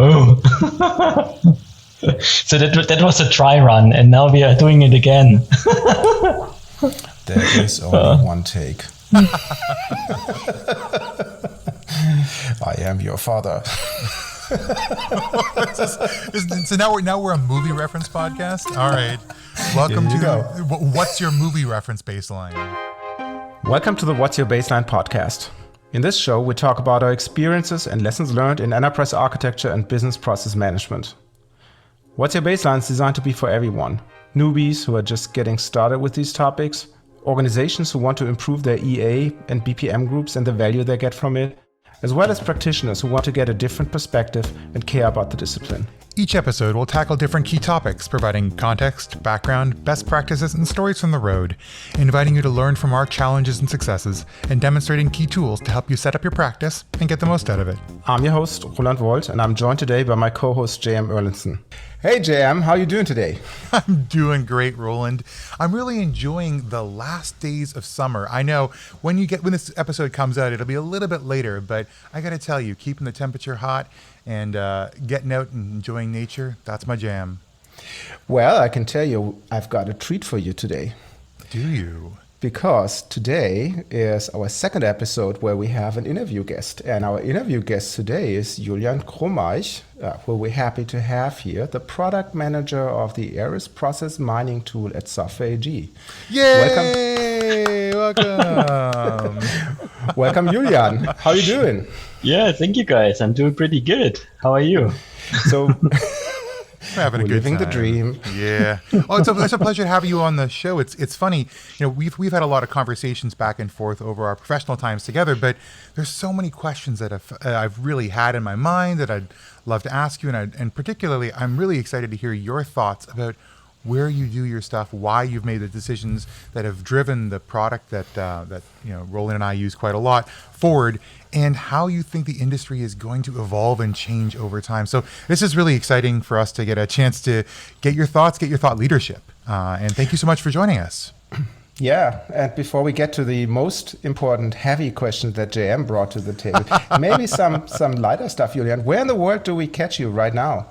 Oh. So that was a dry run, and now we are doing it again. There is only one take. I am your father. So now we're a movie reference podcast. All right, welcome to What's Your Movie Reference Baseline? Welcome to the What's Your Baseline podcast. In this show, we talk about our experiences and lessons learned in enterprise architecture and business process management. What's Your Baseline is designed to be for everyone. Newbies who are just getting started with these topics, organizations who want to improve their EA and BPM groups and the value they get from it, as well as practitioners who want to get a different perspective and care about the discipline. Each episode will tackle different key topics, providing context, background, best practices, and stories from the road, inviting you to learn from our challenges and successes, and demonstrating key tools to help you set up your practice and get the most out of it. I'm your host, Roland Wolt, and I'm joined today by my co-host, JM Erlinson. Hey JM, how are you doing today? I'm doing great, Roland. I'm really enjoying the last days of summer. I know when this episode comes out, it'll be a little bit later, but I got to tell you, keeping the temperature hot and getting out and enjoying nature, that's my jam. Well, I can tell you, I've got a treat for you today. Do you? Because today is our second episode where we have an interview guest. And our interview guest today is Julian Krumeich, who we're happy to have here, the product manager of the ARIS Process Mining tool at Software AG. Yay! Welcome. Welcome, Julian. How are you doing? Yeah, thank you guys. I'm doing pretty good. How are you? So we're having a good living time. The dream. Yeah. Oh, it's a pleasure to have you on the show. It's funny, we've had a lot of conversations back and forth over our professional times together, but there's so many questions that I've really had in my mind that I'd love to ask you, and particularly, I'm really excited to hear your thoughts about where you do your stuff, why you've made the decisions that have driven the product that Roland and I use quite a lot forward, and how you think the industry is going to evolve and change over time. So this is really exciting for us to get a chance to get your thoughts, get your thought leadership. And thank you so much for joining us. Yeah, and before we get to the most important heavy questions that JM brought to the table, maybe some lighter stuff, Julian. Where in the world do we catch you right now?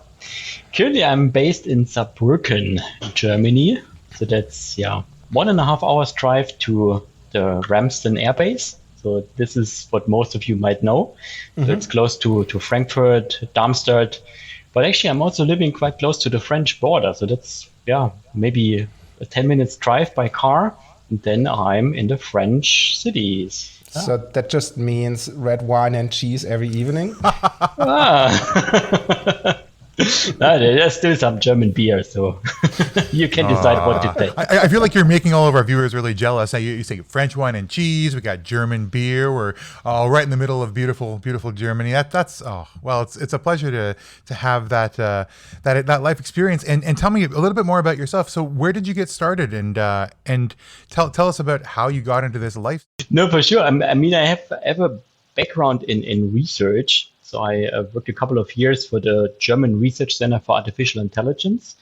Currently, I'm based in Saarbrücken, Germany. So that's 1.5 hours drive to the Ramsden Air Base. So this is what most of you might know. Mm-hmm. So it's close to Frankfurt, Darmstadt. But actually, I'm also living quite close to the French border. So that's maybe a 10 minutes drive by car. And then I'm in the French cities. So that just means red wine and cheese every evening? There's still some German beer, so you can decide what to take. I feel like you're making all of our viewers really jealous. You say French wine and cheese. We got German beer. We're right in the middle of beautiful, beautiful Germany. It's a pleasure to have that life experience. And tell me a little bit more about yourself. So where did you get started? And tell us about how you got into this life. No, for sure. I have a background in research. So I worked a couple of years for the German Research Center for Artificial Intelligence.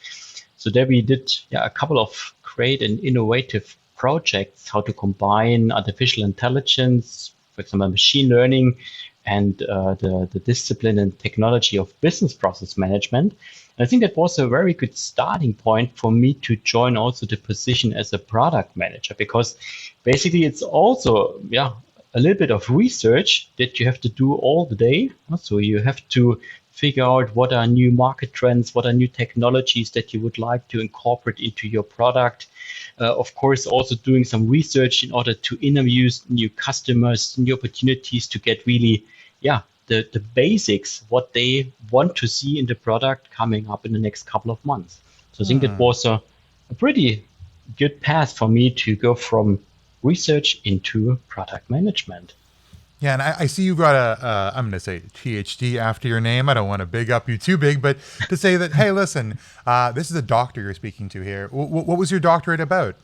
So there we did a couple of great and innovative projects, how to combine artificial intelligence, for example, machine learning, and the discipline and technology of business process management. And I think that was a very good starting point for me to join also the position as a product manager, because basically it's also, a little bit of research that you have to do all the day. So you have to figure out what are new market trends, what are new technologies that you would like to incorporate into your product. Of course, also doing some research in order to interview new customers, new opportunities to get really, the basics, what they want to see in the product coming up in the next couple of months. So I think that was a pretty good path for me to go from research into product management. Yeah, and I see you've got I'm going to say PhD after your name. I don't want to big up you too big, but to say that, hey, listen, this is a doctor you're speaking to here. What was your doctorate about?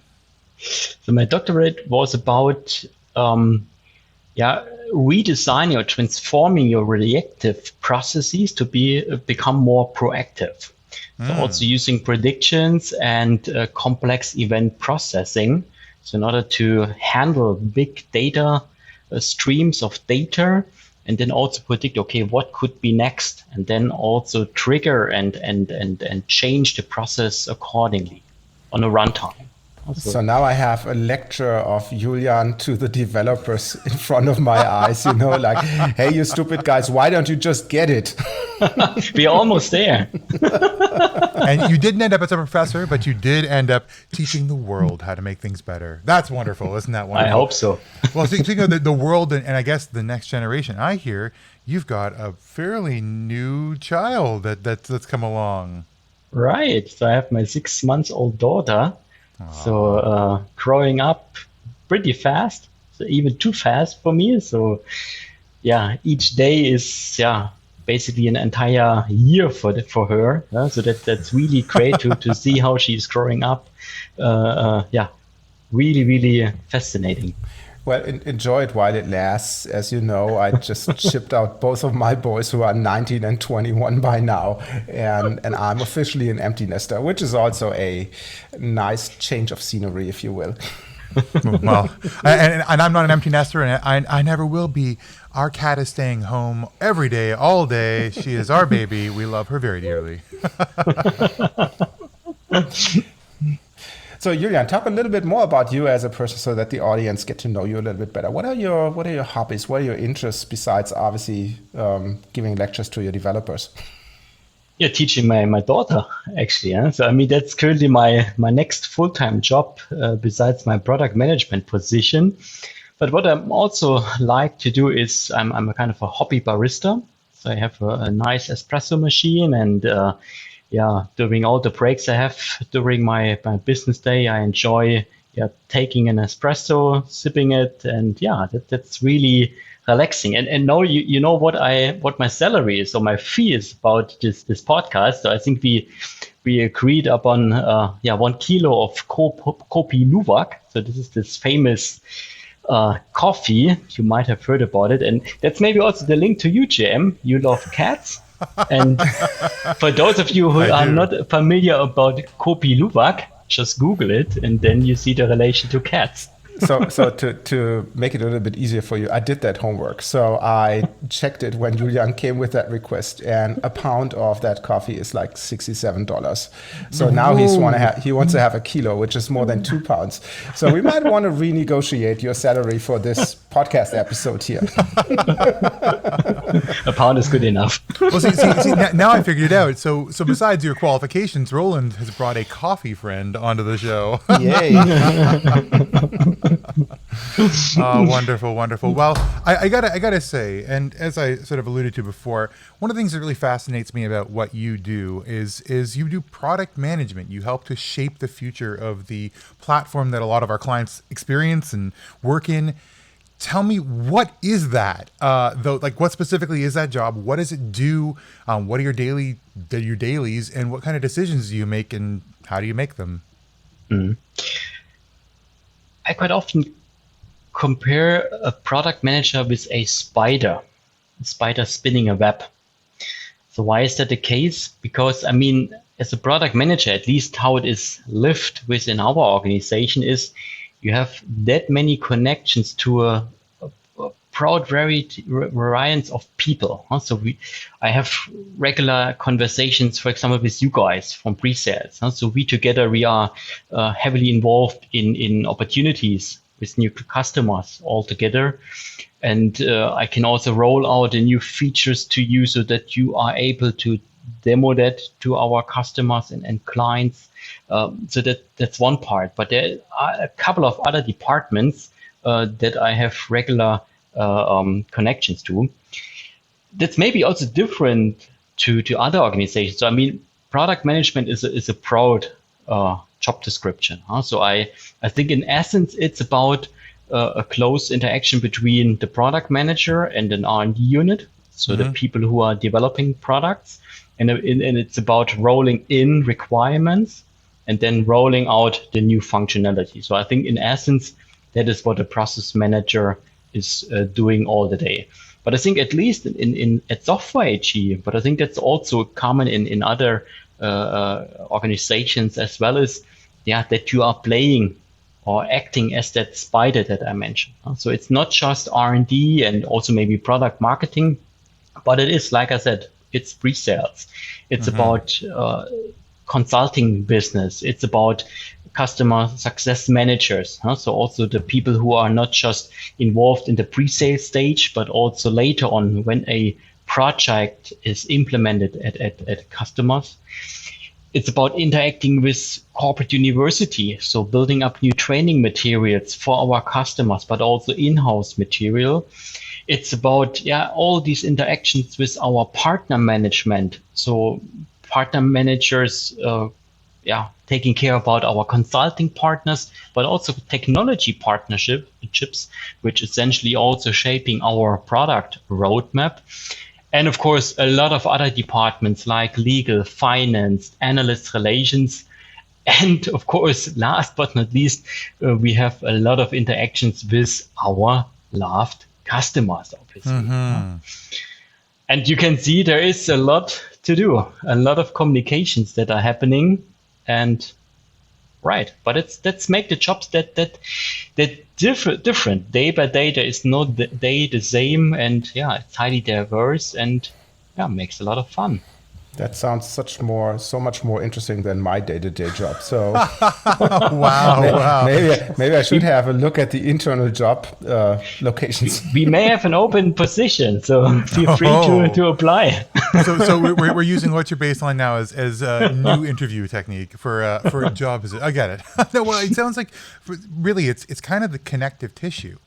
So my doctorate was about redesigning or transforming your reactive processes to become more proactive. So also using predictions and complex event processing. So in order to handle big data streams of data and then also predict, okay, what could be next, and then also trigger and change the process accordingly on a runtime. So now I have a lecture of Julian to the developers in front of my eyes, like, hey, you stupid guys, why don't you just get it? We're almost there. And you didn't end up as a professor, but you did end up teaching the world how to make things better. That's wonderful. Isn't that wonderful? I hope so. Well, speaking of the world and I guess the next generation, I hear you've got a fairly new child that's come along. Right. So I have my 6-month-old daughter. So growing up pretty fast, so even too fast for me. So yeah, each day is basically an entire year for her. So that's really great to see how she's growing up. Really, really fascinating. Well, enjoy it while it lasts. As you know, I just shipped out both of my boys who are 19 and 21 by now. And I'm officially an empty nester, which is also a nice change of scenery, if you will. Well, and I'm not an empty nester, and I never will be. Our cat is staying home every day, all day. She is our baby. We love her very dearly. So, Julian, talk a little bit more about you as a person so that the audience get to know you a little bit better. What are your hobbies? What are your interests besides obviously giving lectures to your developers? Yeah, teaching my daughter, actually. Yeah? So, I mean, that's currently my next full-time job besides my product management position. But what I also like to do is I'm a kind of a hobby barista. So I have a nice espresso machine, and during all the breaks I have during my business day, I enjoy taking an espresso, sipping it, and that's really relaxing. And now you know what my salary is, or my fee is about this podcast. So I think we agreed upon 1 kilo of Kopi Luwak. So this is this famous coffee. You might have heard about it, and that's maybe also the link to you, JM. You love cats. And for those of you who are not familiar about Kopi Luwak, just Google it, and then you see the relation to cats. So to make it a little bit easier for you, I did that homework. So I checked it when Julian came with that request, and a pound of that coffee is like $67. So now he wants to have a kilo, which is more than 2 pounds. So we might want to renegotiate your salary for this podcast episode here. A pound is good enough. Well, see, now I figured it out. So besides your qualifications, Roland has brought a coffee friend onto the show. Yay. Oh, wonderful. Well, I gotta say, and as I sort of alluded to before, one of the things that really fascinates me about what you do is you do product management. You help to shape the future of the platform that a lot of our clients experience and work in. Tell me, what is that? Though, like, what specifically is that job? What does it do? What are your dailies, and what kind of decisions do you make, and how do you make them? Mm. I quite often compare a product manager with a spider spinning a web. So why is that the case? Because, I mean, as a product manager, at least how it is lived within our organization is you have that many connections to a broad variance of people. So I have regular conversations, for example, with you guys from pre-sales. So we are heavily involved in opportunities with new customers all together. And I can also roll out the new features to you so that you are able to demo that to our customers and clients. So that's one part. But there are a couple of other departments that I have regular connections to. That's maybe also different to other organizations. So I mean, product management is a broad job description. So I think in essence it's about a close interaction between the product manager and an R&D unit. So the people who are developing products, and it's about rolling in requirements and then rolling out the new functionality. So I think in essence that is what a process manager is doing all the day. But I think at least at Software AG, but I think that's also common in other organizations as well, as that you are playing or acting as that spider that I mentioned. So it's not just R&D and also maybe product marketing, but it is, like I said, it's pre-sales. It's about consulting business. It's about customer success managers. So also the people who are not just involved in the pre-sales stage, but also later on when a project is implemented at customers. It's about interacting with corporate university, so building up new training materials for our customers, but also in-house material. It's about all these interactions with our partner management. So partner managers, taking care about our consulting partners, but also technology partnerships, which essentially also shaping our product roadmap. And of course, a lot of other departments like legal, finance, analyst relations. And of course, last but not least, we have a lot of interactions with our loved customers, obviously. And you can see there is a lot to do, a lot of communications that are happening. And but let's make the jobs that different day by day. There is no day the same, and it's highly diverse, and makes a lot of fun. That sounds so much more interesting than my day-to-day job. So wow. Maybe I should have a look at the internal job locations. We may have an open position, so feel free to apply. So we're using what's your baseline now as a new interview technique for a job visit. I get it. No, well, it sounds like really it's kind of the connective tissue.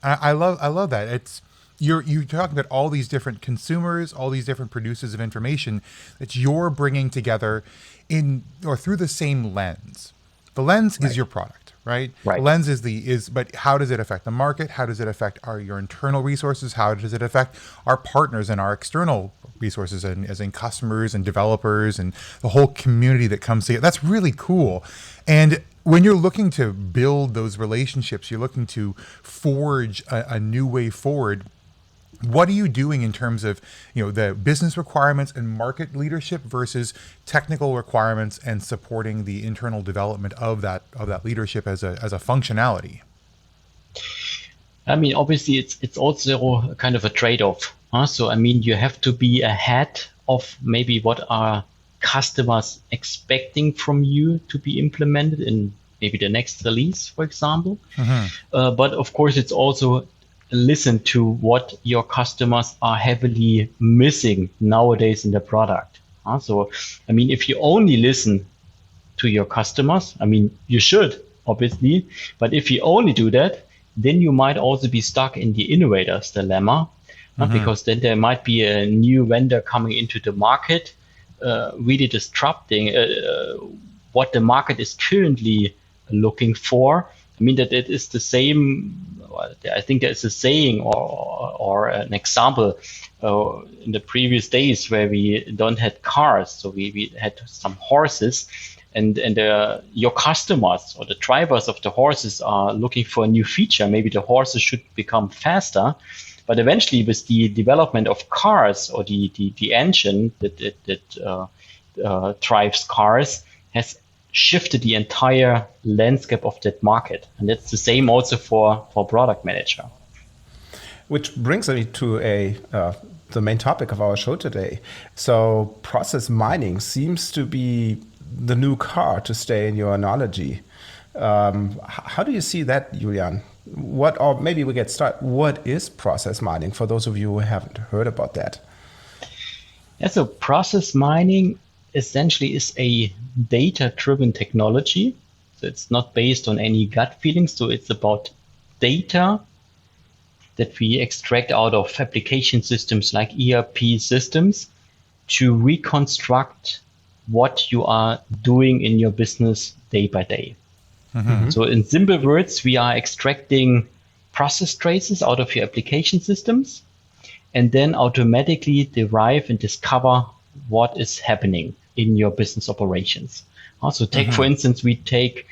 I love that. It's you're talking about all these different consumers, all these different producers of information that you're bringing together through the same lens. The lens is your product, right? The lens but how does it affect the market? How does it affect your internal resources? How does it affect our partners and our external resources, and as in customers and developers and the whole community that comes together? That's really cool. And when you're looking to build those relationships, you're looking to forge a new way forward. What are you doing in terms of, the business requirements and market leadership versus technical requirements and supporting the internal development of that leadership as a functionality? I mean, obviously, it's also kind of a trade-off. So, I mean, you have to be ahead of maybe what are customers expecting from you to be implemented in maybe the next release, for example. But of course, it's also listen to what your customers are heavily missing nowadays in the product. So, I mean, if you only listen to your customers, I mean, you should, obviously, but if you only do that, then you might also be stuck in the innovator's dilemma, because then there might be a new vendor coming into the market, really disrupting what the market is currently looking for. I mean, that it is the same. I think there's a saying or an example in the previous days where we don't had cars, so we had some horses, and your customers or the drivers of the horses are looking for a new feature. Maybe the horses should become faster, but eventually with the development of cars or the engine that drives cars has shifted the entire landscape of that market. And that's the same also for product manager. Which brings me to the main topic of our show today. So process mining seems to be the new car, to stay in your analogy. How do you see that, Julian? Or maybe we get started. What is process mining for those of you who haven't heard about that? Yeah, so process mining essentially is a data-driven technology. So it's not based on any gut feelings. So it's about data that we extract out of application systems like ERP systems to reconstruct what you are doing in your business day by day. So in simple words, we are extracting process traces out of your application systems and then automatically derive and discover what is happening in your business operations. Also, for instance, we take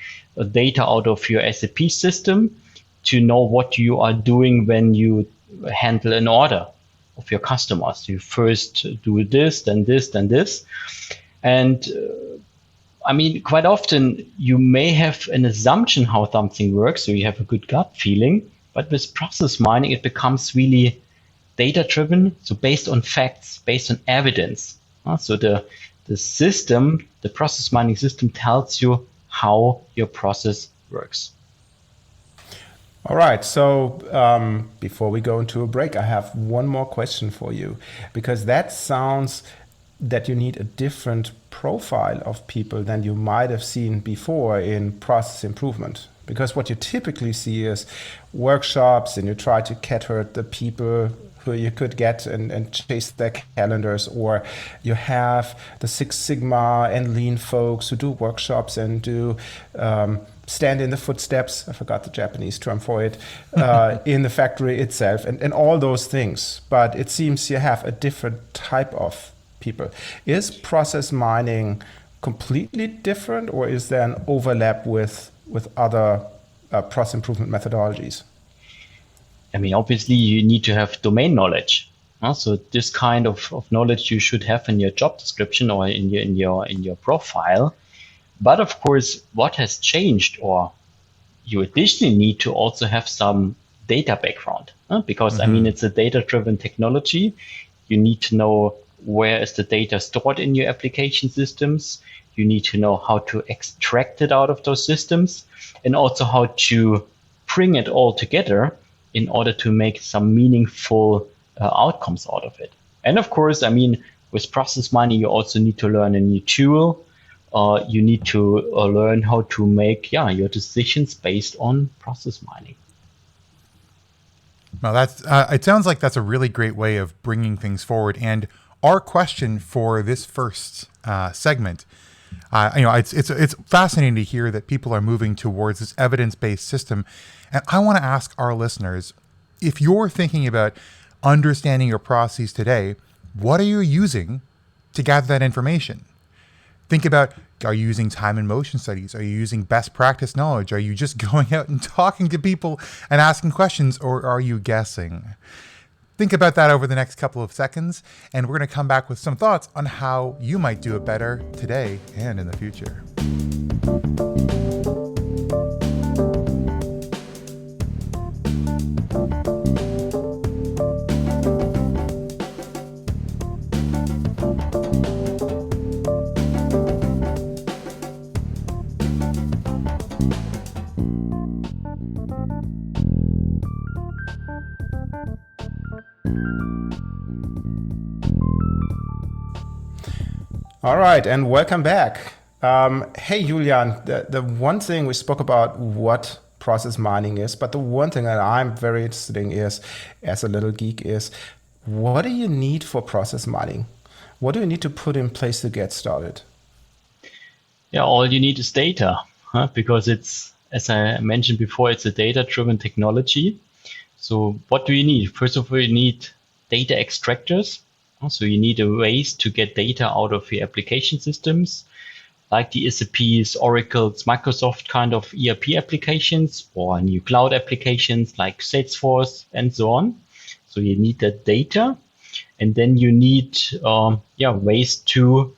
data out of your SAP system to know what you are doing when you handle an order of your customers. You first do this, then this, then this. And I mean, quite often you may have an assumption how something works, so you have a good gut feeling. But with process mining, it becomes really data-driven, so based on facts, based on evidence. So the system, the process mining system, tells you how your process works. All right. So before we go into a break, I have one more question for you, because that sounds that you need a different profile of people than you might have seen before in process improvement. Because what you typically see is workshops, and you try to cater the people who you could get and chase their calendars, or you have the Six Sigma and Lean folks who do workshops and do stand in the footsteps, I forgot the Japanese term for it, in the factory itself, and all those things. But it seems you have a different type of people. Is process mining completely different, or is there an overlap with other process improvement methodologies? I mean, obviously, you need to have domain knowledge. So this kind of knowledge you should have in your job description or in your profile. But of course, what has changed, or you additionally need to also have some data background, because I mean, it's a data-driven technology. You need to know where is the data stored in your application systems. You need to know how to extract it out of those systems, and also how to bring it all together in order to make some meaningful outcomes out of it. And of course, I mean, with process mining, you also need to learn a new tool. You need to learn how to make your decisions based on process mining. Well, that's it sounds like that's a really great way of bringing things forward. And our question for this first segment, it's fascinating to hear that people are moving towards this evidence-based system. And I want to ask our listeners, if you're thinking about understanding your processes today, what are you using to gather that information? Think about, are you using time and motion studies? Are you using best practice knowledge? Are you just going out and talking to people and asking questions, or are you guessing? Think about that over the next couple of seconds, and we're going to come back with some thoughts on how you might do it better today and in the future. All right, and welcome back. Hey, Julian, the one thing we spoke about what process mining is, but the one thing that I'm very interested in is, as a little geek, is what do you need for process mining? What do you need to put in place to get started? Yeah, all you need is data, because it's, as I mentioned before, it's a data-driven technology. So what do you need? First of all, you need data extractors. So you need a ways to get data out of your application systems, like the SAP's, Oracle's, Microsoft kind of ERP applications, or new cloud applications like Salesforce and so on. So you need that data, and then you need ways to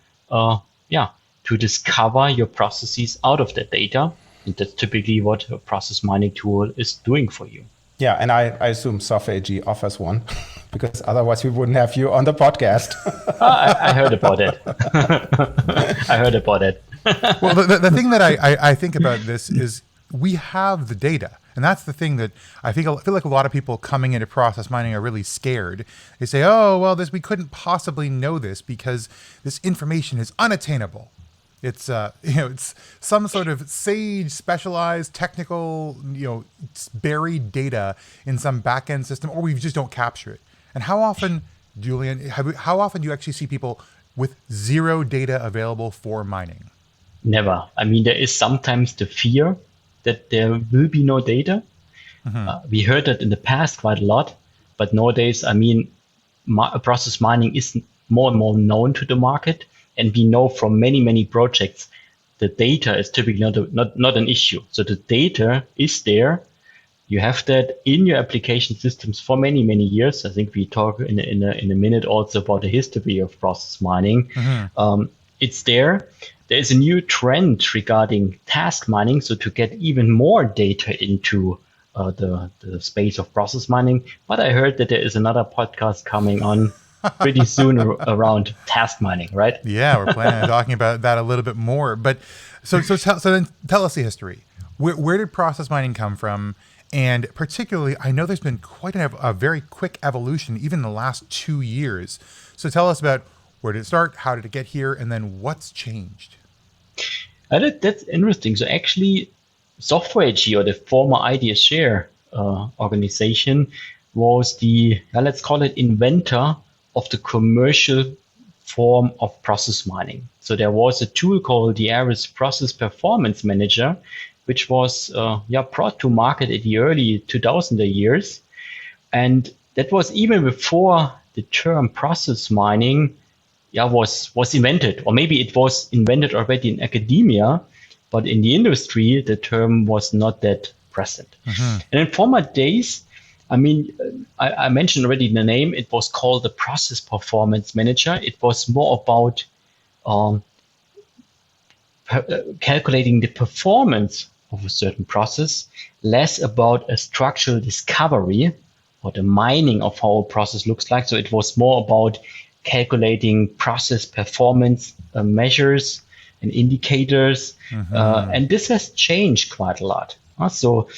discover your processes out of that data. And that's typically what a process mining tool is doing for you. Yeah, and I assume Software AG offers one, because otherwise we wouldn't have you on the podcast. I heard about it. I heard about it. Well, the thing that I think about this is we have the data. And that's the thing that I feel like a lot of people coming into process mining are really scared. They say, oh, well, we couldn't possibly know this because this information is unattainable. It's it's some sort of sage, specialized, technical, buried data in some back-end system, or we just don't capture it. And how often, Julian, how often do you actually see people with zero data available for mining? Never. I mean, there is sometimes the fear that there will be no data. We heard that in the past quite a lot, but nowadays, I mean, process mining is more and more known to the market. And we know from many, many projects, the data is typically not an issue. So the data is there. You have that in your application systems for many, many years. I think we talk in a minute also about the history of process mining. It's there, there is a new trend regarding task mining, so to get even more data into the space of process mining. But I heard that there is another podcast coming on pretty soon around task mining, right? Yeah, we're planning on talking about that a little bit more. But so then tell us the history. Where did process mining come from? And particularly, I know there's been quite a very quick evolution, even in the last 2 years. So tell us about where did it start, how did it get here, and then what's changed? That's interesting. So actually, Software AG, or the former IDS Share organization, was the, let's call it, inventor of the commercial form of process mining. So there was a tool called the ARIS Process Performance Manager, which was brought to market in the early 2000 years. And that was even before the term process mining was invented, or maybe it was invented already in academia, but in the industry, the term was not that present. And in former days, I mentioned already the name, it was called the Process Performance Manager. It was more about calculating the performance of a certain process, less about a structural discovery or the mining of how a process looks like. So it was more about calculating process performance measures and indicators. And this has changed quite a lot. So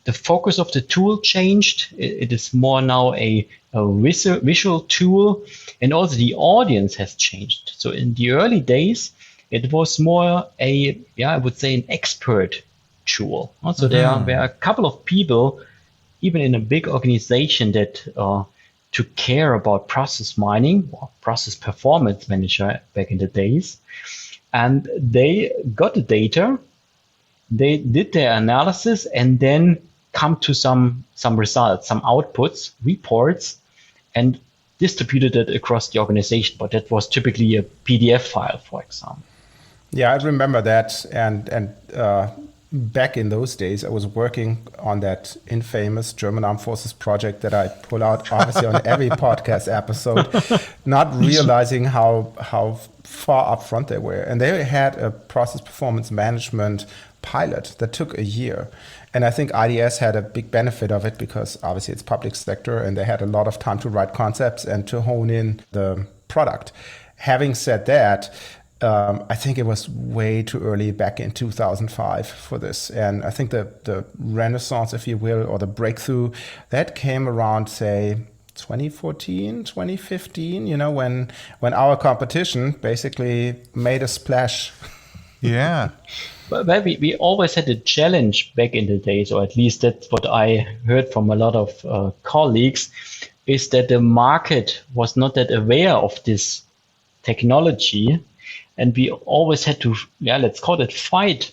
the focus of the tool changed. It is more now a visual tool, and also the audience has changed. So in the early days, it was more I would say an expert tool. So there were a couple of people, even in a big organization, that took care about process mining or process performance manager back in the days. And they got the data, they did their analysis, and then come to some results, some outputs, reports, and distributed it across the organization. But that was typically a PDF file, for example. Yeah, I remember that. And back in those days, I was working on that infamous German Armed Forces project that I pull out obviously on every podcast episode, not realizing how far up front they were. And they had a process performance management pilot that took a year. And I think IDS had a big benefit of it because obviously it's public sector and they had a lot of time to write concepts and to hone in the product. Having said that, I think it was way too early back in 2005 for this. And I think the renaissance, if you will, or the breakthrough, that came around, say, 2014, 2015, when our competition basically made a splash. Yeah. But we always had a challenge back in the days, or at least that's what I heard from a lot of colleagues, is that the market was not that aware of this technology. And we always had to, let's call it fight,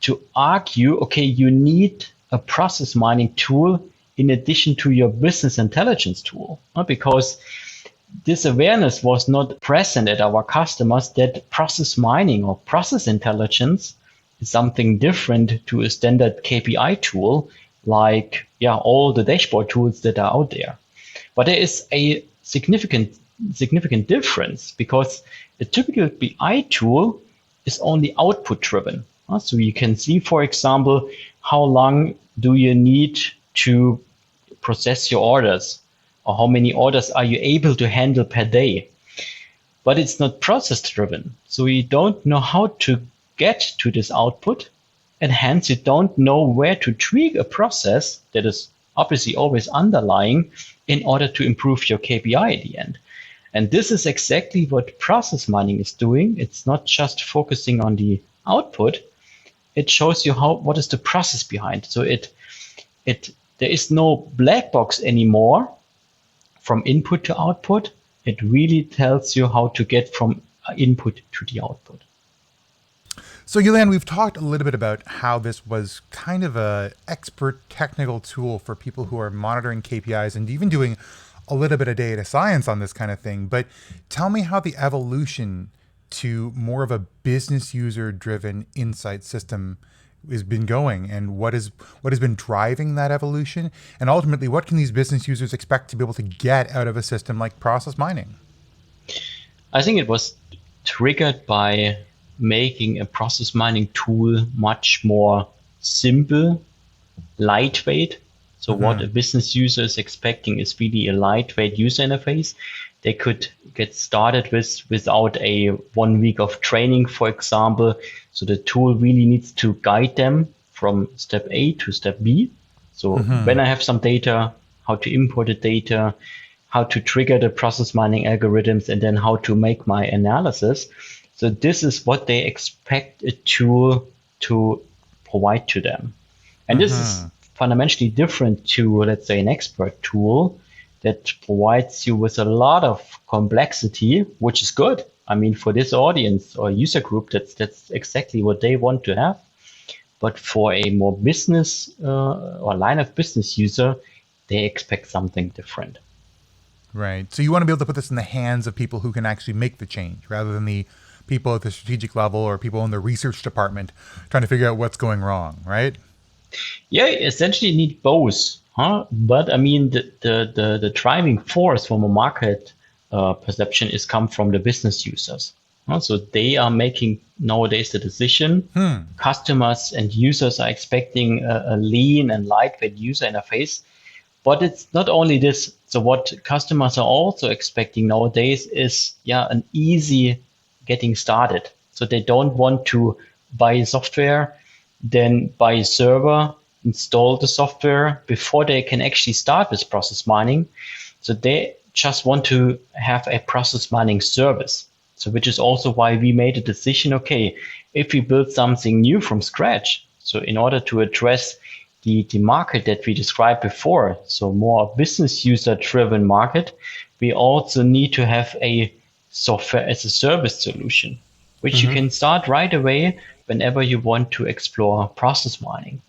to argue, okay, you need a process mining tool in addition to your business intelligence tool, because this awareness was not present at our customers that process mining or process intelligence is something different to a standard KPI tool, like all the dashboard tools that are out there. But there is a significant difference, because a typical BI tool is only output driven. So you can see, for example, how long do you need to process your orders, or how many orders are you able to handle per day. But it's not process driven. So you don't know how to get to this output, and hence you don't know where to tweak a process that is obviously always underlying in order to improve your KPI at the end. And this is exactly what process mining is doing. It's not just focusing on the output. It shows you what is the process behind. So there is no black box anymore from input to output. It really tells you how to get from input to the output. So Julian, we've talked a little bit about how this was kind of a expert technical tool for people who are monitoring KPIs and even doing a little bit of data science on this kind of thing. But tell me how the evolution to more of a business user driven insight system has been going, and what has been driving that evolution, and ultimately what can these business users expect to be able to get out of a system like process mining? I think it was triggered by making a process mining tool much more simple, lightweight. So what a business user is expecting is really a lightweight user interface. They could get started without a 1 week of training, for example. So the tool really needs to guide them from step A to step B. So when I have some data, how to import the data, how to trigger the process mining algorithms, and then how to make my analysis. So this is what they expect a tool to provide to them. And this is fundamentally different to, let's say, an expert tool that provides you with a lot of complexity, which is good. I mean, for this audience or user group, that's exactly what they want to have. But for a more business or line of business user, they expect something different. Right. So you want to be able to put this in the hands of people who can actually make the change rather than the people at the strategic level or people in the research department trying to figure out what's going wrong, right? Yeah, essentially you need both. But I mean, the driving force from a market perception is come from the business users. So they are making nowadays the decision. Customers and users are expecting a lean and lightweight user interface. But it's not only this. So what customers are also expecting nowadays is an easy getting started. So they don't want to buy software, then buy a server, install the software before they can actually start with process mining. So they just want to have a process mining service. So which is also why we made a decision, okay, if we build something new from scratch, so in order to address the market that we described before, so more business user driven market, we also need to have a software as a service solution, which you can start right away whenever you want to explore process mining.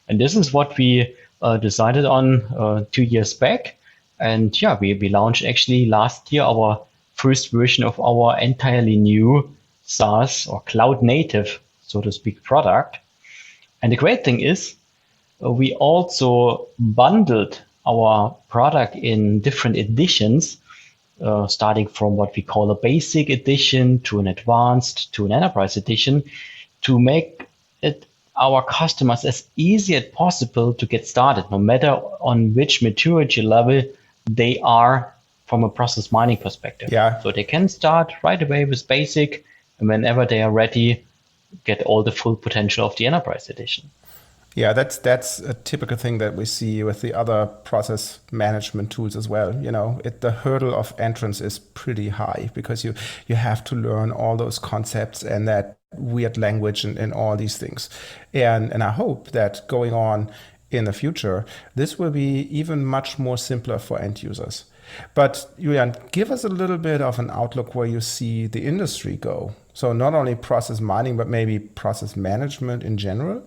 And this is what we decided on 2 years back. And we launched actually last year our first version of our entirely new SaaS or cloud native, so to speak, product. And the great thing is we also bundled our product in different editions, starting from what we call a basic edition to an advanced to an enterprise edition, to make it our customers as easy as possible to get started, no matter on which maturity level they are from a process mining perspective. So they can start right away with basic, and whenever they are ready, get all the full potential of the enterprise edition. Yeah, that's a typical thing that we see with the other process management tools as well. The hurdle of entrance is pretty high because you have to learn all those concepts and that weird language and all these things. And I hope that going on in the future, this will be even much more simpler for end users. But Julian, give us a little bit of an outlook where you see the industry go. So not only process mining, but maybe process management in general.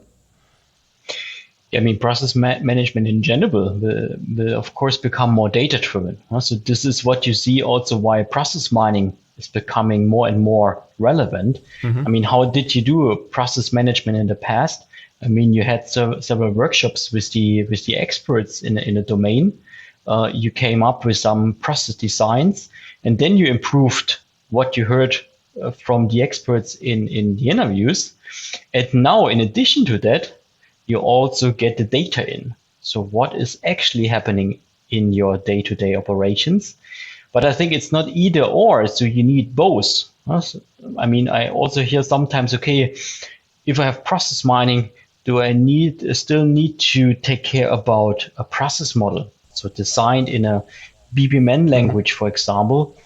I mean, process management in general will of course become more data-driven. So this is what you see also why process mining is becoming more and more relevant. I mean, how did you do process management in the past? I mean, you had several workshops with the experts in a domain. You came up with some process designs, and then you improved what you heard from the experts in the interviews. And now, in addition to that, you also get the data in. So what is actually happening in your day-to-day operations? But I think it's not either or, so you need both. I mean, I also hear sometimes, okay, if I have process mining, do I still need to take care about a process model? So designed in a BPM language, for example.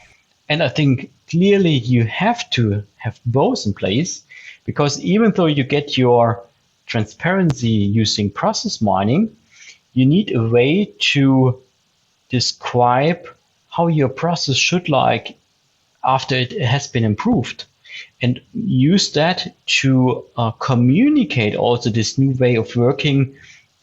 And I think clearly you have to have both in place, because even though you get your transparency using process mining, you need a way to describe how your process should like after it has been improved, and use that to communicate also this new way of working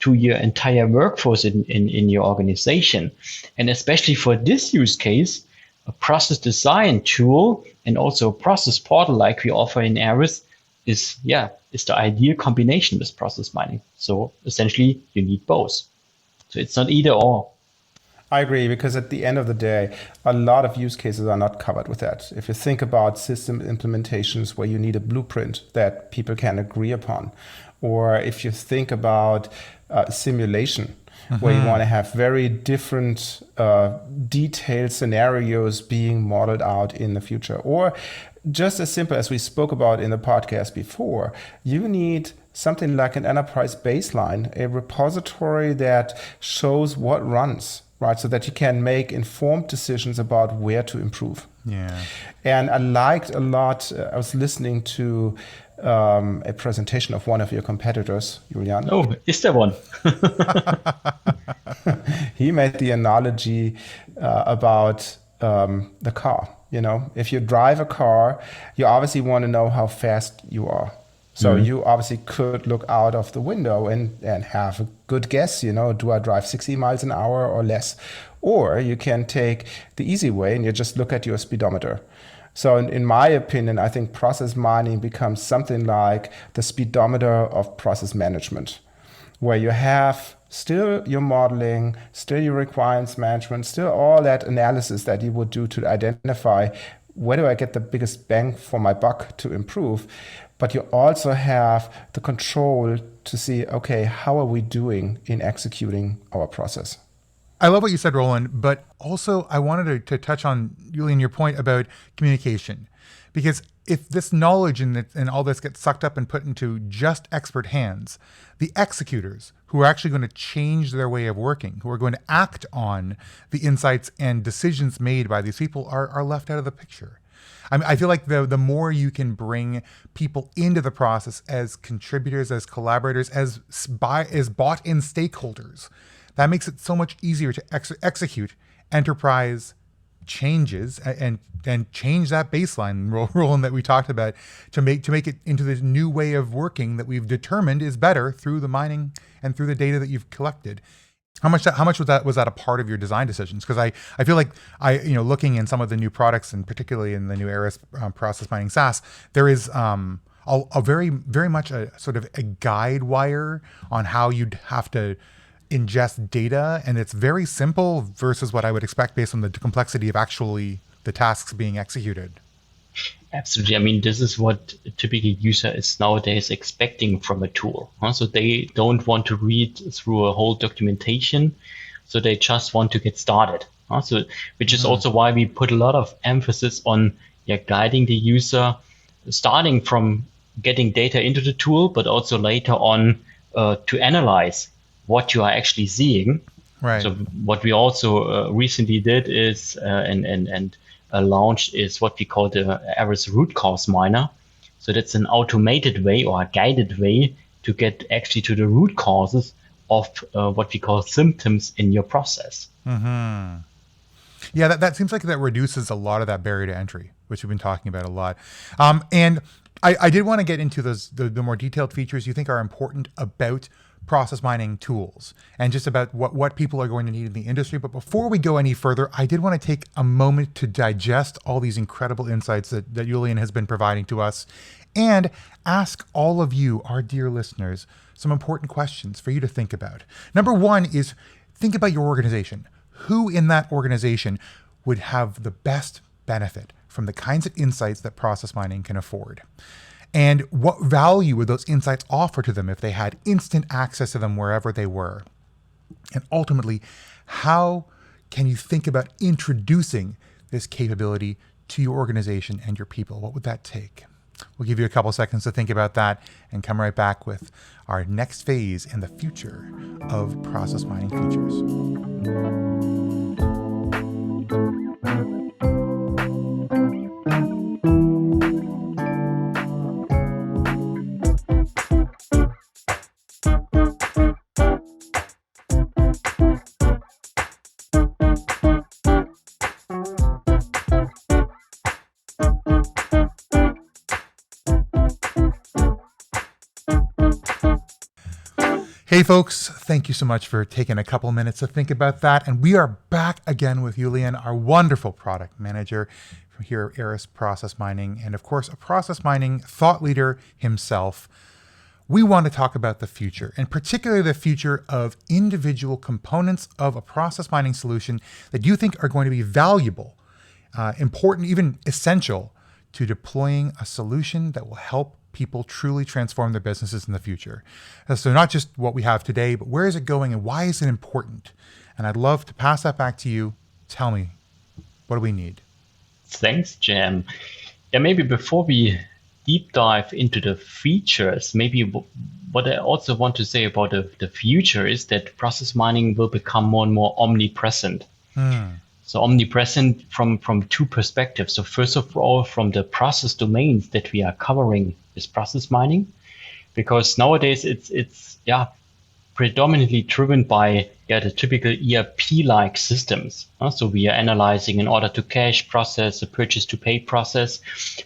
to your entire workforce in your organization. And especially for this use case, a process design tool and also a process portal like we offer in ARIS is the ideal combination with process mining. So essentially you need both. So it's not either or. I agree, because at the end of the day, a lot of use cases are not covered with that. If you think about system implementations where you need a blueprint that people can agree upon, or if you think about simulation, where you want to have very different detailed scenarios being modeled out in the future, or just as simple as we spoke about in the podcast before, you need something like an enterprise baseline, a repository that shows what runs, right? So that you can make informed decisions about where to improve. Yeah. And I liked a lot, I was listening to a presentation of one of your competitors, Julian. Oh, is there one? He made the analogy about the car. You know, if you drive a car, you obviously want to know how fast you are. So you obviously could look out of the window and have a good guess, you know, do I drive 60 miles an hour or less? Or you can take the easy way and you just look at your speedometer. So in my opinion, I think process mining becomes something like the speedometer of process management, where you have still your modeling, still your requirements management, still all that analysis that you would do to identify where do I get the biggest bang for my buck to improve. But you also have the control to see, okay, how are we doing in executing our process? I love what you said, Roland, but also I wanted to touch on, Julian, your point about communication. Because if this knowledge and all this gets sucked up and put into just expert hands, the executors who are actually going to change their way of working, who are going to act on the insights and decisions made by these people are left out of the picture. I feel like the more you can bring people into the process as contributors, as collaborators, as bought-in stakeholders, that makes it so much easier to execute enterprise changes and change that baseline, Roland, that we talked about, to make it into this new way of working that we've determined is better through the mining and through the data that you've collected. How much was that a part of your design decisions? Because I feel like looking in some of the new products, and particularly in the new ARIS Process Mining SaaS, there is a very, very much a sort of a guide wire on how you'd have to ingest data, and it's very simple versus what I would expect based on the complexity of actually the tasks being executed. Absolutely. I mean, this is what a typical user is nowadays expecting from a tool. So they don't want to read through a whole documentation. So they just want to get started. So, which is also why we put a lot of emphasis on guiding the user, starting from getting data into the tool, but also later on to analyze what you are actually seeing. Right. So what we also recently did is launched is what we call the ARIS root cause miner. So that's an automated way or a guided way to get actually to the root causes of what we call symptoms in your process. Mm-hmm. Yeah, that seems like that reduces a lot of that barrier to entry, which we've been talking about a lot. And I did want to get into the more detailed features you think are important about process mining tools and just about what people are going to need in the industry. But before we go any further, I did want to take a moment to digest all these incredible insights that Julian has been providing to us and ask all of you, our dear listeners, some important questions for you to think about. Number one is think about your organization. Who in that organization would have the best benefit from the kinds of insights that process mining can afford? And what value would those insights offer to them if they had instant access to them wherever they were? And ultimately, how can you think about introducing this capability to your organization and your people? What would that take? We'll give you a couple seconds to think about that and come right back with our next phase in the future of process mining features. Hey folks, thank you so much for taking a couple minutes to think about that. And we are back again with Julian, our wonderful product manager from here at ARIS Process Mining, and of course, a process mining thought leader himself. we want to talk about the future, and particularly the future of individual components of a process mining solution that you think are going to be valuable, important, even essential to deploying a solution that will help people truly transform their businesses in the future. So not just what we have today, but where is it going and why is it important? And I'd love to pass that back to you. Tell me, what do we need? Thanks, Jam. Yeah, maybe before we deep dive into the features, maybe what I also want to say about the future is that process mining will become more and more omnipresent. So omnipresent from two perspectives. So first of all, from the process domains that we are covering is process mining, because nowadays it's predominantly driven by the typical ERP-like systems. So we are analyzing an order to cash process, a purchase to pay process,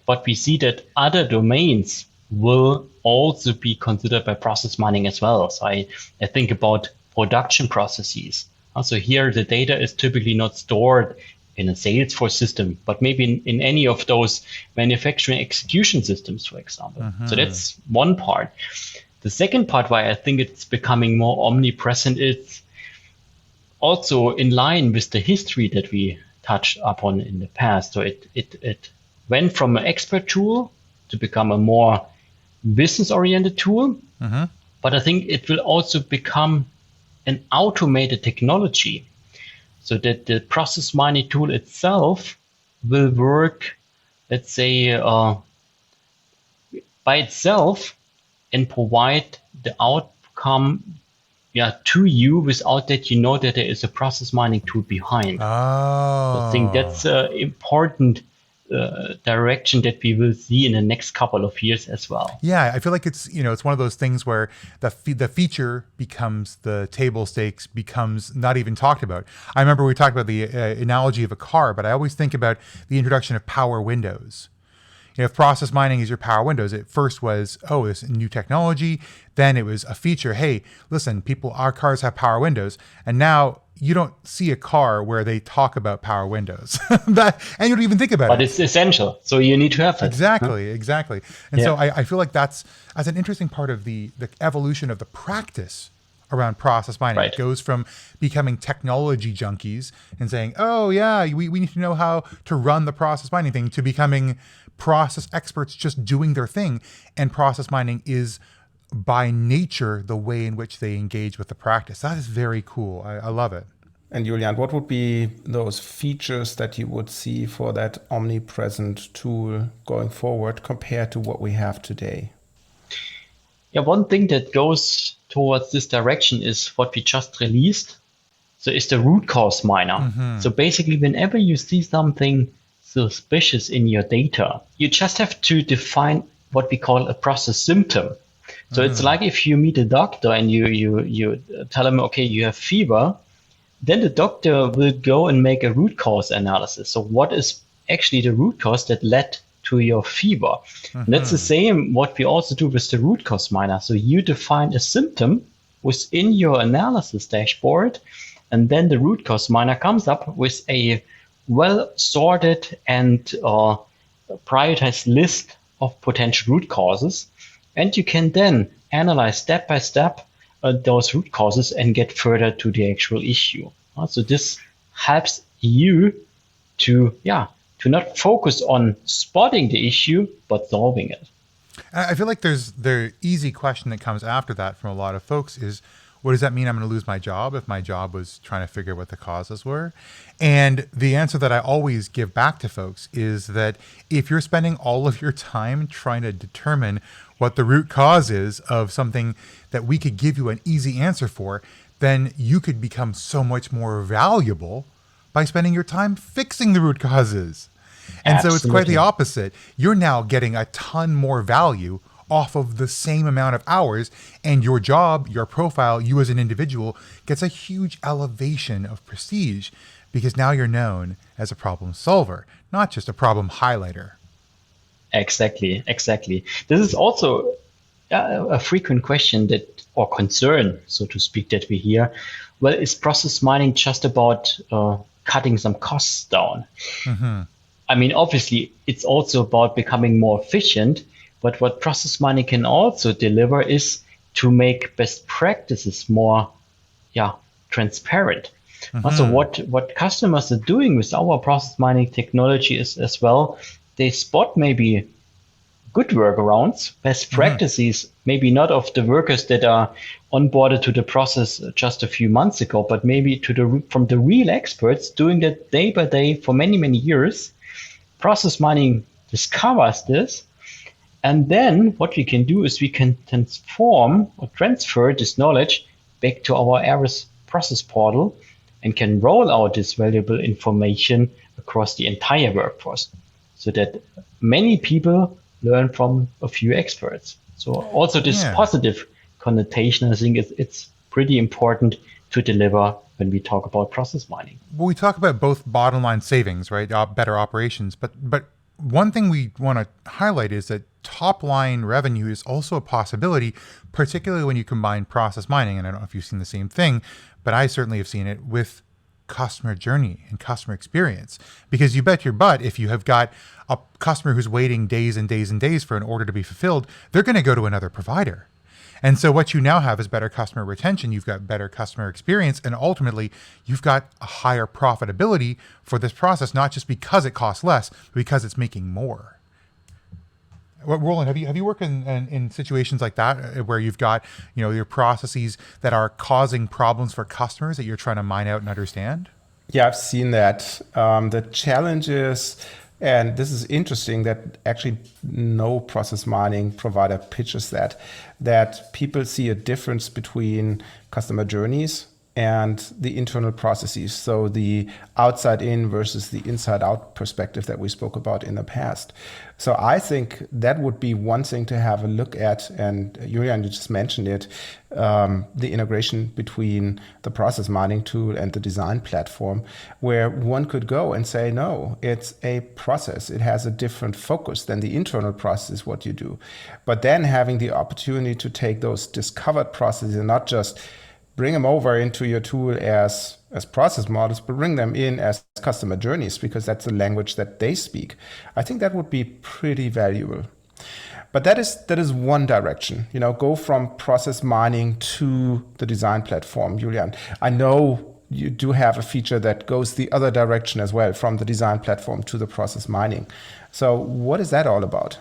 but we see that other domains will also be considered by process mining as well. So I think about production processes. So here the data is typically not stored in a Salesforce system, but maybe in any of those manufacturing execution systems, for example. So that's one part. The second part why I think it's becoming more omnipresent is also in line with the history that we touched upon in the past. So it went from an expert tool to become a more business-oriented tool, but I think it will also become an automated technology, so that the process mining tool itself will work, let's say, by itself and provide the outcome to you without that you know that there is a process mining tool behind. So I think that's an important direction that we will see in the next couple of years as well. Yeah, I feel like it's one of those things where the feature becomes the table stakes, becomes not even talked about. I remember we talked about the analogy of a car, but I always think about the introduction of power windows. If process mining is your power windows, it first was, this new technology. Then it was a feature. Hey, listen, our cars have power windows. And now you don't see a car where they talk about power windows. And you don't even think about it. But it's essential. So you need to have it. Exactly. And so I feel like that's an interesting part of the evolution of the practice around process mining. Right. It goes from becoming technology junkies and saying, we need to know how to run the process mining thing, to becoming process experts just doing their thing. And process mining is by nature the way in which they engage with the practice. That is very cool. I love it. And Julian, what would be those features that you would see for that omnipresent tool going forward compared to what we have today? Yeah, one thing that goes towards this direction is what we just released. So it's the root cause miner. So basically, whenever you see something suspicious in your data, you just have to define what we call a process symptom. So it's like if you meet a doctor and you tell him, okay, you have fever, then the doctor will go and make a root cause analysis. So what is actually the root cause that led to your fever? And that's the same what we also do with the root cause miner. So you define a symptom within your analysis dashboard, and then the root cause miner comes up with a well-sorted and prioritized list of potential root causes. And you can then analyze step by step those root causes and get further to the actual issue. So this helps you to not focus on spotting the issue, but solving it. I feel like the easy question that comes after that from a lot of folks is, what does that mean? I'm going to lose my job if my job was trying to figure what the causes were? And the answer that I always give back to folks is that if you're spending all of your time trying to determine what the root cause is of something that we could give you an easy answer for, then you could become so much more valuable by spending your time fixing the root causes. And so it's quite the opposite. You're now getting a ton more value off of the same amount of hours, and your job, your profile, you as an individual gets a huge elevation of prestige because now you're known as a problem solver, not just a problem highlighter. Exactly. This is also a frequent question or concern, so to speak, that we hear. Well, is process mining just about cutting some costs down? I mean, obviously, it's also about becoming more efficient, But what process mining can also deliver is to make best practices more transparent. Also, what customers are doing with our process mining technology is as well, they spot maybe good workarounds, best practices, maybe not of the workers that are onboarded to the process just a few months ago, but maybe from the real experts doing that day by day for many, many years. Process mining discovers this. And then what we can do is we can transform or transfer this knowledge back to our ARIS process portal and can roll out this valuable information across the entire workforce so that many people learn from a few experts. So also this positive connotation, I think it's pretty important to deliver when we talk about process mining. Well, we talk about both bottom line savings, right? Better operations. But one thing we want to highlight is that top line revenue is also a possibility, particularly when you combine process mining. And I don't know if you've seen the same thing, but I certainly have seen it with customer journey and customer experience. Because you bet your butt, if you have got a customer who's waiting days and days and days for an order to be fulfilled, they're going to go to another provider. And so what you now have is better customer retention, you've got better customer experience, and ultimately you've got a higher profitability for this process, not just because it costs less, but because it's making more. Roland, have you worked in situations like that where you've got your processes that are causing problems for customers that you're trying to mine out and understand? Yeah, I've seen that. The challenge is, and this is interesting, that actually no process mining provider pitches that people see a difference between customer journeys and the internal processes. So the outside in versus the inside out perspective that we spoke about in the past. So I think that would be one thing to have a look at. And Julian, you just mentioned it, the integration between the process mining tool and the design platform, where one could go and say, no, it's a process. It has a different focus than the internal process, what you do. But then having the opportunity to take those discovered processes and not just bring them over into your tool as process models, but bring them in as customer journeys, because that's the language that they speak. I think that would be pretty valuable. But that is one direction, go from process mining to the design platform. Julian, I know you do have a feature that goes the other direction as well, from the design platform to the process mining. So what is that all about?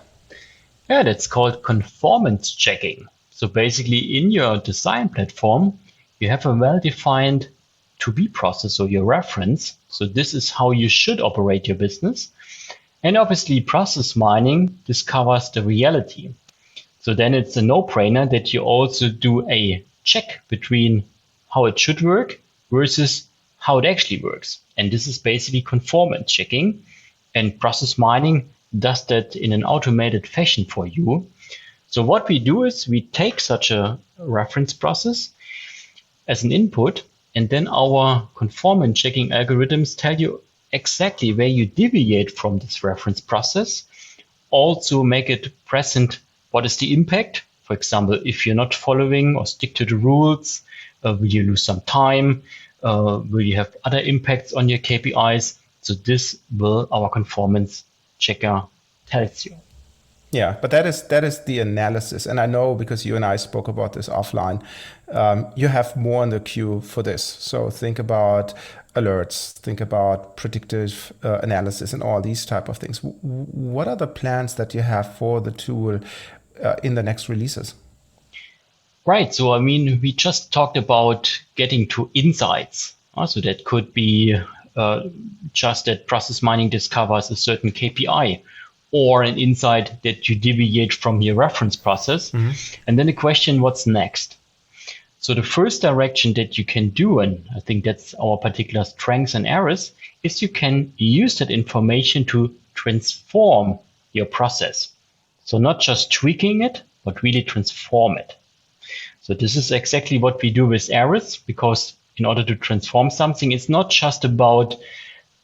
Yeah, that's called conformance checking. So basically in your design platform, you have a well-defined to-be process, or your reference. So this is how you should operate your business. And obviously process mining discovers the reality. So then it's a no-brainer that you also do a check between how it should work versus how it actually works. And this is basically conformance checking. And process mining does that in an automated fashion for you. So what we do is we take such a reference process as an input, and then our conformance checking algorithms tell you exactly where you deviate from this reference process. Also make it present what is the impact. For example, if you're not following or stick to the rules, will you lose some time? Will you have other impacts on your KPIs? So this will our conformance checker tells you. Yeah, but that is the analysis. And I know, because you and I spoke about this offline, you have more in the queue for this. So think about alerts, think about predictive analysis and all these type of things. What are the plans that you have for the tool in the next releases? Right. So, we just talked about getting to insights. So that could be just that process mining discovers a certain KPI, or an insight that you deviate from your reference process. Mm-hmm. And then the question, what's next? So the first direction that you can do, and I think that's our particular strength in ARIS, is you can use that information to transform your process. So not just tweaking it, but really transform it. So this is exactly what we do with ARIS, because in order to transform something, it's not just about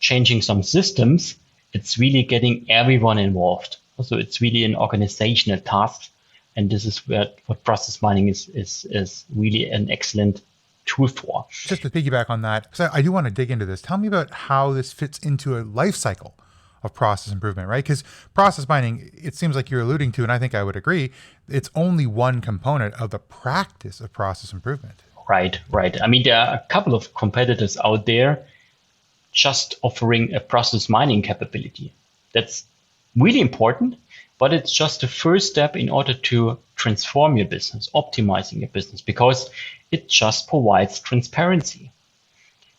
changing some systems, it's really getting everyone involved. So it's really an organizational task. And this is what process mining is really an excellent tool for. Just to piggyback on that, because I do want to dig into this. Tell me about how this fits into a life cycle of process improvement, right? Because process mining, it seems like you're alluding to, and I think I would agree, it's only one component of the practice of process improvement. Right. I mean, there are a couple of competitors out there just offering a process mining capability. That's really important, but it's just the first step in order to transform your business, optimizing your business, because it just provides transparency.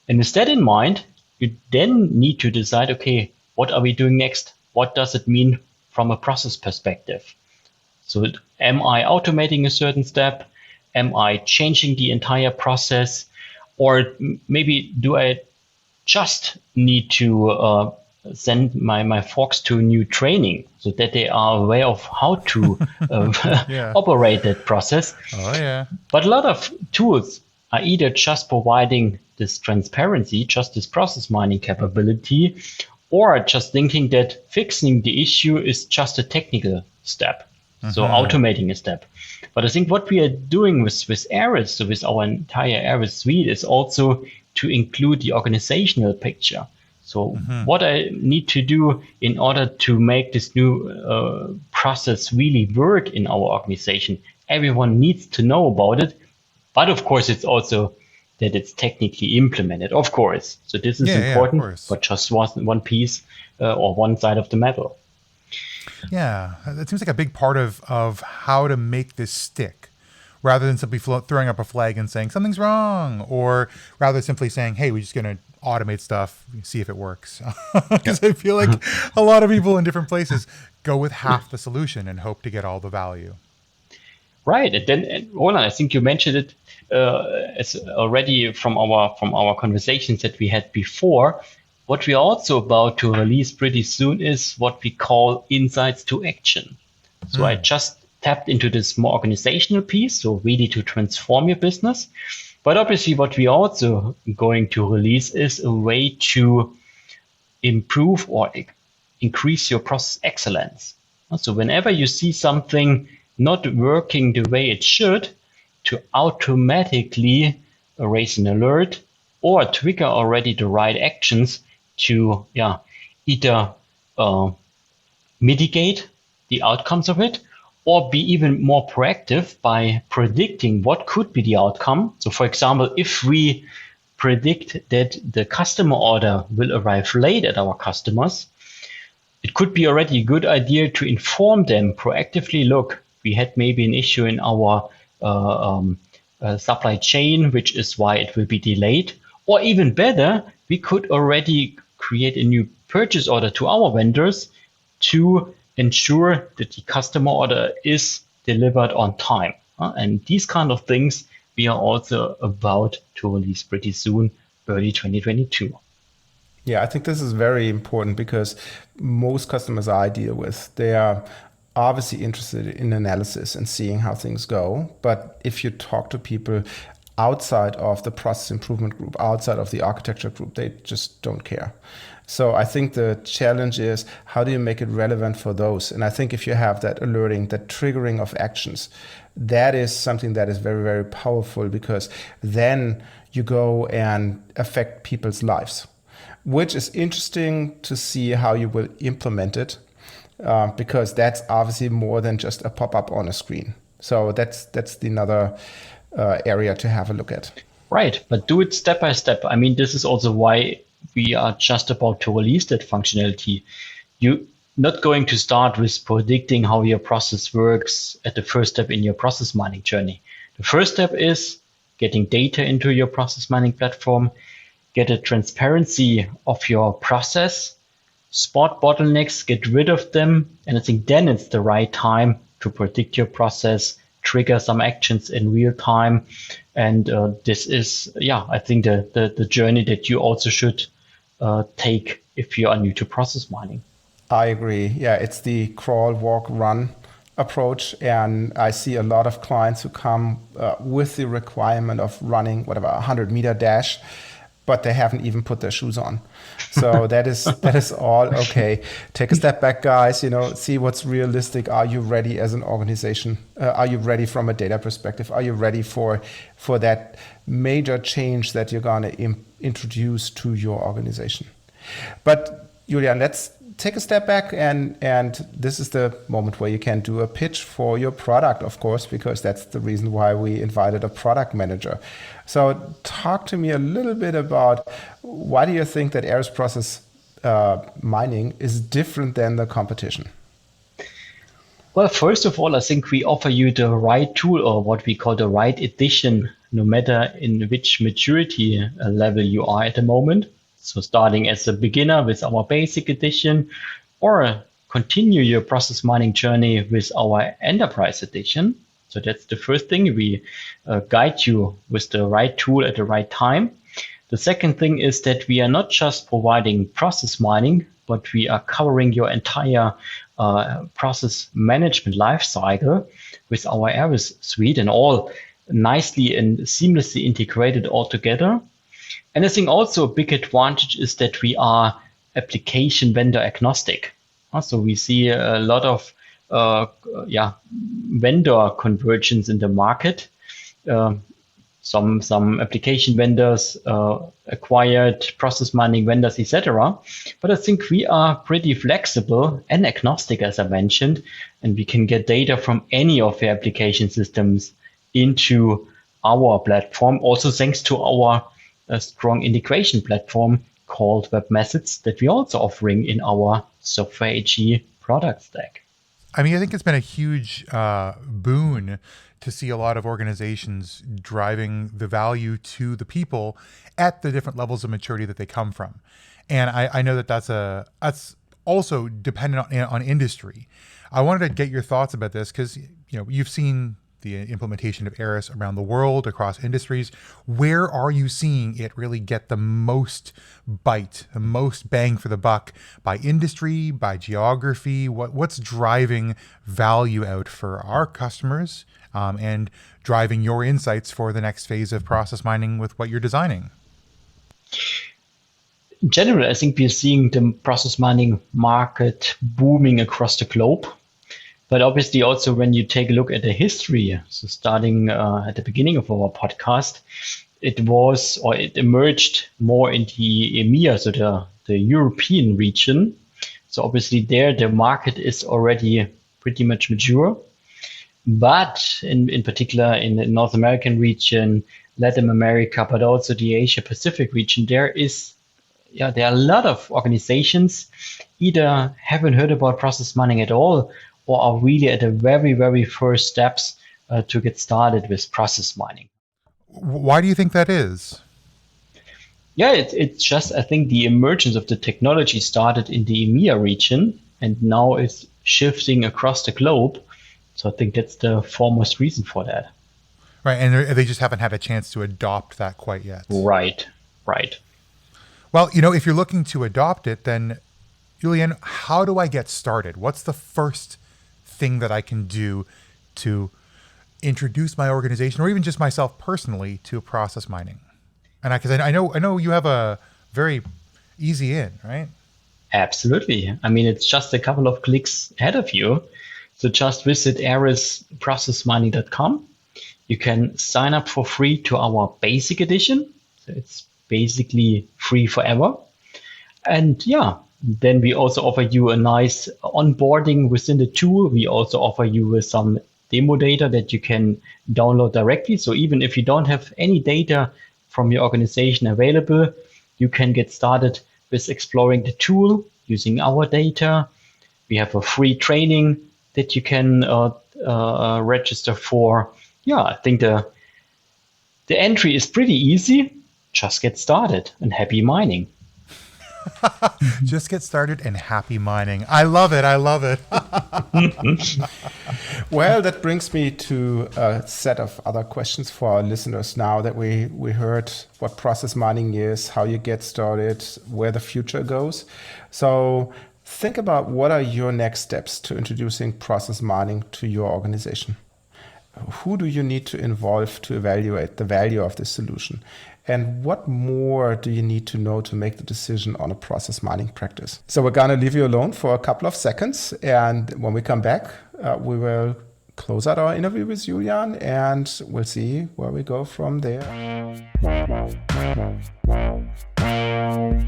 And with that in mind, you then need to decide, okay, what are we doing next? What does it mean from a process perspective? So am I automating a certain step? Am I changing the entire process? Or maybe do I just need to send my folks to new training so that they are aware of how to operate that process? Oh, yeah. But a lot of tools are either just providing this transparency, just this process mining capability, or just thinking that fixing the issue is just a technical step. So automating a step. But I think what we are doing with ARIS, so with our entire ARIS suite, is also to include the organizational picture. So what I need to do in order to make this new process really work in our organization. Everyone needs to know about it. But of course, it's also that it's technically implemented, of course. So this is important, but just one piece or one side of the medal. Yeah, that seems like a big part of how to make this stick, rather than simply throwing up a flag and saying something's wrong, or rather simply saying, hey, we're just going to automate stuff, see if it works. Because I feel like a lot of people in different places go with half the solution and hope to get all the value. Right, and then Roland, I think you mentioned it as already from our conversations that we had before. What we are also about to release pretty soon is what we call insights to action. So I just tapped into this more organizational piece, so really to transform your business. But obviously what we are also going to release is a way to improve or increase your process excellence. So whenever you see something not working the way it should, to automatically raise an alert or trigger already the right actions to either mitigate the outcomes of it, or be even more proactive by predicting what could be the outcome. So for example, if we predict that the customer order will arrive late at our customers, it could be already a good idea to inform them proactively, look, we had maybe an issue in our supply chain, which is why it will be delayed. Or even better, we could already create a new purchase order to our vendors to ensure that the customer order is delivered on time. And these kind of things we are also about to release pretty soon, early 2022. Yeah, I think this is very important because most customers I deal with, they are obviously interested in analysis and seeing how things go. But if you talk to people outside of the process improvement group, outside of the architecture group, they just don't care. So I think the challenge is, how do you make it relevant for those? And I think if you have that alerting, that triggering of actions, that is something that is very, very powerful, because then you go and affect people's lives, which is interesting to see how you will implement it, because that's obviously more than just a pop-up on a screen. So that's another area to have a look at. Right, but do it step by step. I mean, this is also why we are just about to release that functionality. You're not going to start with predicting how your process works at the first step in your process mining journey. The first step is getting data into your process mining platform, get a transparency of your process, spot bottlenecks, get rid of them. And I think then it's the right time to predict your process, trigger some actions in real time. And this is, I think the journey that you also should take if you are new to process mining. I agree. Yeah, it's the crawl, walk, run approach. And I see a lot of clients who come with the requirement of running, whatever, 100-meter dash, but they haven't even put their shoes on. So that is all okay. Take a step back, guys. See what's realistic. Are you ready as an organization? Are you ready from a data perspective? Are you ready for that major change that you're going to introduce to your organization? But Julian, let's take a step back and this is the moment where you can do a pitch for your product, of course, because that's the reason why we invited a product manager. So talk to me a little bit about why do you think that ARIS Process Mining is different than the competition? Well, first of all, I think we offer you the right tool, or what we call the right edition, no matter in which maturity level you are at the moment. So starting as a beginner with our basic edition, or continue your process mining journey with our enterprise edition. So that's the first thing. We guide you with the right tool at the right time. The second thing is that we are not just providing process mining, but we are covering your entire process management lifecycle with our ARIS suite, and all nicely and seamlessly integrated all together. And I think also a big advantage is that we are application vendor agnostic. So we see a lot of vendor convergence in the market. Some application vendors acquired process mining vendors, etc. But I think we are pretty flexible and agnostic, as I mentioned, and we can get data from any of the application systems into our platform. Also, thanks to our strong integration platform called WebMethods that we're also offering in our Software AG product stack. I mean, I think it's been a huge boon to see a lot of organizations driving the value to the people at the different levels of maturity that they come from. And I know that that's also dependent on industry. I wanted to get your thoughts about this because you've seen the implementation of ARIS around the world across industries. Where are you seeing it really get the most bite, the most bang for the buck by industry, by geography? What's driving value out for our customers and driving your insights for the next phase of process mining with what you're designing? In general, I think we're seeing the process mining market booming across the globe. But obviously also when you take a look at the history, so starting at the beginning of our podcast, it emerged more in the EMEA, so the European region. So obviously there the market is already pretty much mature. But in particular in the North American region, Latin America, but also the Asia Pacific region, there are a lot of organizations either haven't heard about process mining at all, or are really at the very, very first steps to get started with process mining. Why do you think that is? Yeah, it's just, I think the emergence of the technology started in the EMEA region and now it's shifting across the globe. So I think that's the foremost reason for that. Right, and they just haven't had a chance to adopt that quite yet. Right. Well, if you're looking to adopt it, then Julian, how do I get started? What's the first thing that I can do to introduce my organization or even just myself personally to process mining? And because I know you have a very easy in, right? Absolutely. I mean, it's just a couple of clicks ahead of you. So just visit arisprocessmining.com. You can sign up for free to our basic edition. So it's basically free forever. And then we also offer you a nice onboarding within the tool. We also offer you with some demo data that you can download directly. So even if you don't have any data from your organization available, you can get started with exploring the tool using our data. We have a free training that you can register for. I think the entry is pretty easy. Just get started and happy mining. Just get started and happy mining. I love it. Well, that brings me to a set of other questions for our listeners now that we heard what process mining is, how you get started, where the future goes. So think about what are your next steps to introducing process mining to your organization. Who do you need to involve to evaluate the value of this solution? And what more do you need to know to make the decision on a process mining practice? So we're going to leave you alone for a couple of seconds. And when we come back, we will close out our interview with Julian and we'll see where we go from there. And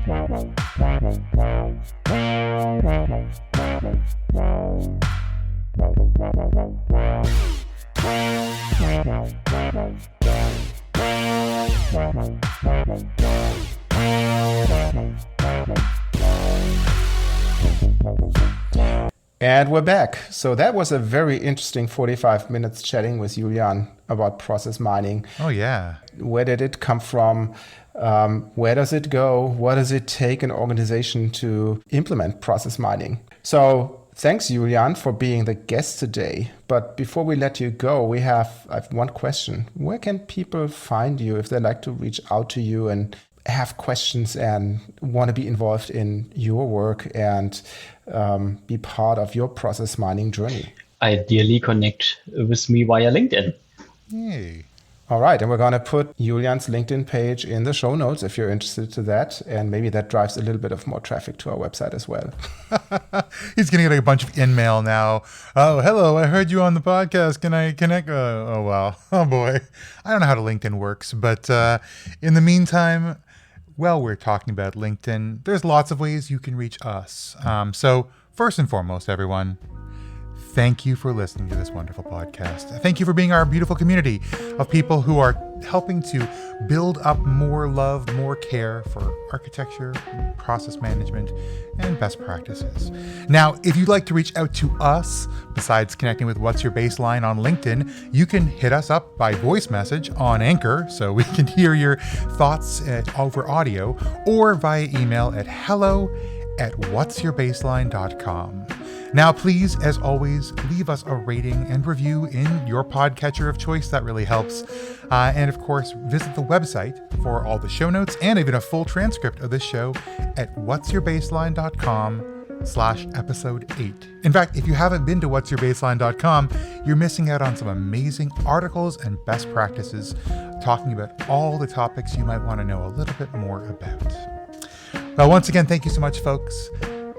we're back. So that was a very interesting 45 minutes chatting with Julian about process mining. Oh, yeah. Where did it come from? Where does it go? What does it take an organization to implement process mining? So thanks, Julian, for being the guest today. But before we let you go, I have one question. Where can people find you if they like to reach out to you and have questions and want to be involved in your work and be part of your process mining journey? Ideally connect with me via LinkedIn. Yay. All right. And we're going to put Julian's LinkedIn page in the show notes if you're interested to that. And maybe that drives a little bit of more traffic to our website as well. He's going to get a bunch of in-mail now. Oh, hello. I heard you on the podcast. Can I connect? Oh, wow. Oh, boy. I don't know how the LinkedIn works. But in the meantime, while we're talking about LinkedIn, there's lots of ways you can reach us. So first and foremost, everyone, thank you for listening to this wonderful podcast. Thank you for being our beautiful community of people who are helping to build up more love, more care for architecture, process management, and best practices. Now, if you'd like to reach out to us, besides connecting with What's Your Baseline on LinkedIn, you can hit us up by voice message on Anchor so we can hear your thoughts over audio, or via email at hello@whatsyourbaseline.com. Now, please, as always, leave us a rating and review in your podcatcher of choice. That really helps. And of course, visit the website for all the show notes and even a full transcript of this show at whatsyourbaseline.com/episode 8. In fact, if you haven't been to whatsyourbaseline.com, you're missing out on some amazing articles and best practices talking about all the topics you might want to know a little bit more about. Well, once again, thank you so much, folks.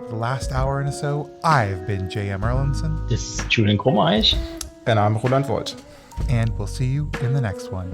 The last hour and so, I've been J.M. Erlandson. This is Julian Krumeich. And I'm Roland Volt. And we'll see you in the next one.